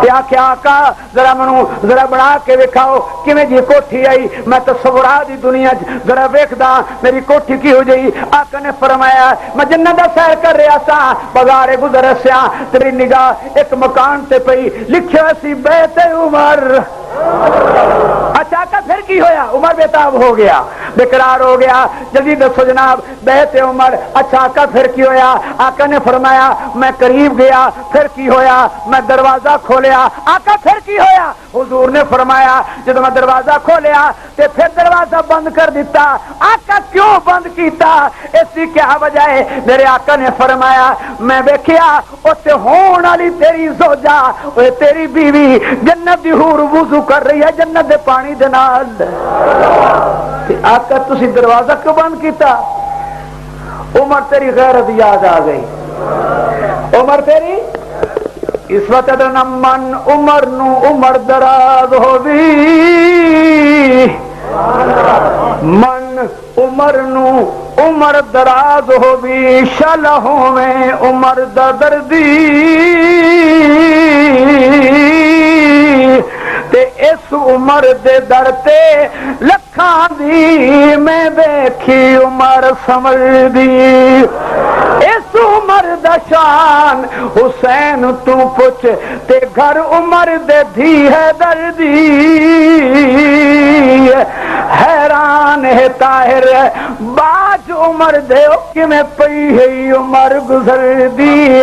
کیا کیا آقا ذرا منو ذرا بنا کے ویکھاؤ کیویں جی کوٹھی آئی. میں تصورات دی دنیا ذرا ویکھدا میری کوٹھی کی ہو جئی. آقا نے فرمایا میں جنت دا سیر کر رہا سا, بازارے گزر سیا, تیری نگاہ ایک مکان تے پئی, لکھیا سی بیت عمر. اچھا آقا پھر کی ہویا؟ عمر بےتاب ہو گیا, بے قرار ہو گیا. جلدی دسو جناب بیت عمر. اچھا آقا پھر کی ہویا؟ آقا نے فرمایا میں قریب گیا. پھر کی ہویا؟ میں دروازہ کھولیا. آقا پھر کی ہویا؟ حضور نے فرمایا جب میں دروازہ کھولیا تے پھر دروازہ بند کر دیتا. آقا کیوں بند کیتا؟ اس کی کیا وجہ ہے؟ میرے آقا نے فرمایا میں ویکھیا اوتے ہون والی تیری زوجہ, اوے تیری بیوی جنت دی حور وضو کر رہی ہے جنت دے پانی دے نال. آقا تسی دروازہ کیوں بند کیتا؟ عمر تیری غیرت یاد آ گئی. عمر تیری اس وقت من عمر نو عمر دراز ہو بھی, من عمر نو عمر دراز ہو بھی, شلہوں میں عمر دردی. تے اس عمر دے در تے لکھاں دی میں ویکھی عمر سمجھ دی. اس عمر دا شان حسین تو پوچھ تے گھر عمر دے دھی ہے دردی. حیران ہے طاہر باج عمر دے کہ میں پئی ہے عمر گزر دی.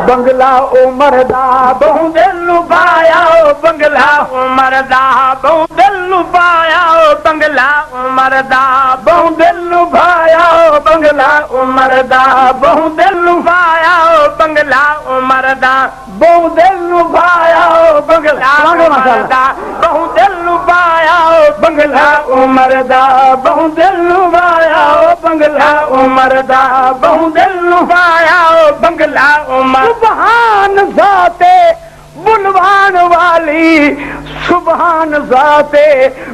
بنگلہ عمر دا بہو دل لبایا, بنگلہ عمر دا بہو دل لبایا, بنگلہ عمر دا بہو دل لبایا, بنگلہ عمر دا بہو دل لبایا, بنگلہ عمر دا بہو دل لبایا, بنگلہ عمر دا بہو دل لبایا, بنگلہ عمر دا بہو دل لبایا, بنگلہ عمر دا بہو دل لبایا, بنگلہ عمر. سبحان ذات بلوان والی, سبحان ذات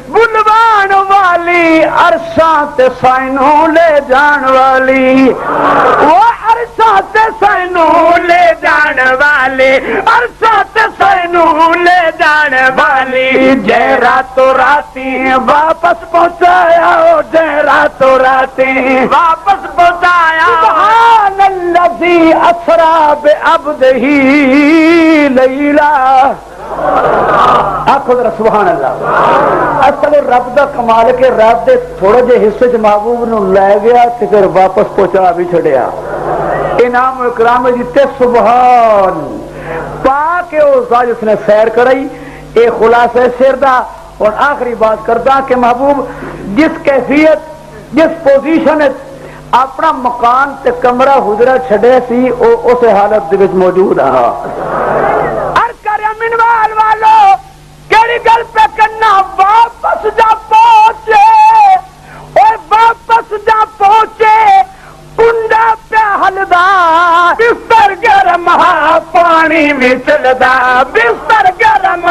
بلوان والی, عرشاں تے سائنوں لے جان والی, وہ عرشاں تے سائنوں لے جان والی, عرشاں تے سائنوں لے جان والی. جے راتوں راتی واپس پہنچایا, جے راتوں راتی واپس پہنچایا. سبحان الذی اسرا بعبدہ لیلا. آخو ذرا سبحان اللہ. اصل رب دا کمال کے رب دے تھوڑے جے حصے چ محبوب نو لے گیا تے پھر واپس پہنچا بھی چھڑیا. انعام و اکرام جتے سبحان پا کے اس دا جس نے سیر کرائی. اے خلاصہ سر دا. اور آخری بات کردا کہ محبوب جس کیفیت جس پوزیشن اپنا مکان تے کمرہ حجرہ چھڑے سی او اس حالت دے وچ موجود رہا. واپس جا پہنچے اور واپس جا پہنچے کنڈا پہ ہلدا بستر گرم پانی میں چلدا بستر گرم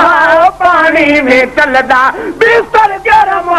پانی میں چلدا بستر گرم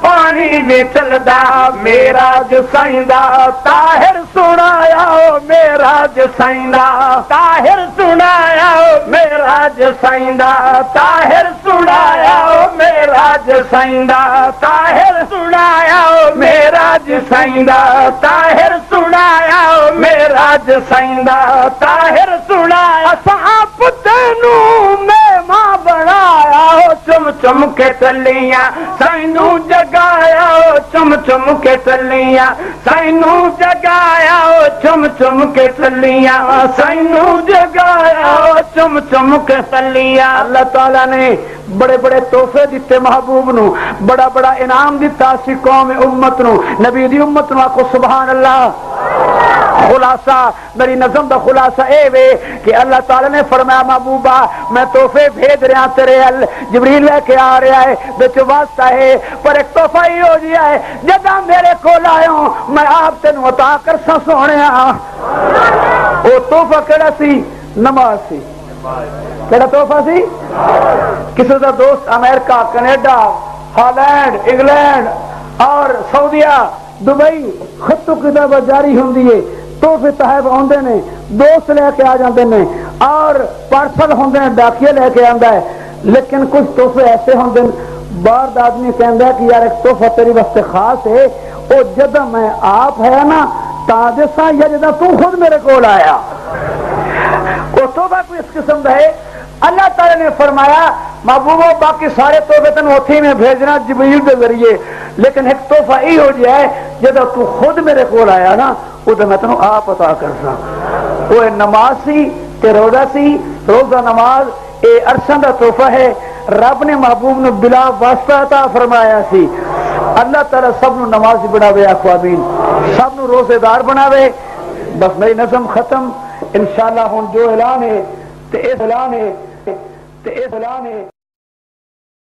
پانی میں چلدا میرا جو سائندا طاہر سنایا میرا جو سائندا طاہر سنایا میرا جو سائندا طاہر سنایا میرا جو سائندا طاہر سنایا میرا جو سائندا طاہر سنایا میرا جو سائندا طاہر سنایا صاحب تینوں میں ماں بنایا چم چم کے چلیاں سائنو جگایا چم چم کے چلیاں سائنو جگایا چم چم کے چلیاں سائنو جگایا چم چم کے چلیاں اللہ تعالیٰ نے بڑے بڑے تحفے دیتے محبوب نو بڑا بڑا انعام دیتا سی قوم امت نو نبی دی امت نو آکھو سبحان اللہ خلاصہ میری نظم دا خلاصہ اے وے کہ اللہ تعالیٰ نے فرمایا محبوبہ میں تحفے بھیج رہا تیرے جبریل لے کے آ رہا ہے بچ واسطہ ہے پر ایک تحفہ ہی ہو گیا ہے جدہ میرے کو لائوں میں آپ تینوں عطا کر سا سونے وہ تحفہ کیڑا سی نماز سی کیڑا تحفہ سی کسی دا دوست امریکہ کینیڈا ہالینڈ انگلینڈ اور سعودیہ دبئی خط و کتاب جاری ہوں دیئے تحفے تحائف ہوندے نے دوست لے کے آ جاندے نے اور پارسل ہوندے نے ڈاکیے لے کے آندا ہے لیکن کچھ تحفے ایسے ہوندے باہر دا آدمی کہندا ہے کہ یار ایک تحفہ تیری واسطے خاص ہے او جدہ میں آپ ہے نا تاجسا یا جدہ تو خود میرے کول آیا وہ تحفہ کوئی اس قسم دا ہے اللہ تعالیٰ نے فرمایا محبوبوں باقی سارے تحفے تن ہوتی میں بھیجنا جبریل کے ذریعے لیکن ایک تحفہ ہی ہو جائے جدہ تو خود میرے کول آیا نا وہ تو میں تنوں آپ عطا کرسا وہ نماز سی تے روزہ سی روزہ نماز اے عرصہ دا تحفہ ہے رب نے محبوب نے بلا واسطہ عطا فرمایا سی اللہ تعالیٰ سب نو نمازی بناوے آخو آمین سب نو روزے دار بناوے بس میری نظم ختم انشاءاللہ ہون جو اعلان ہے تے اس اعلان ہے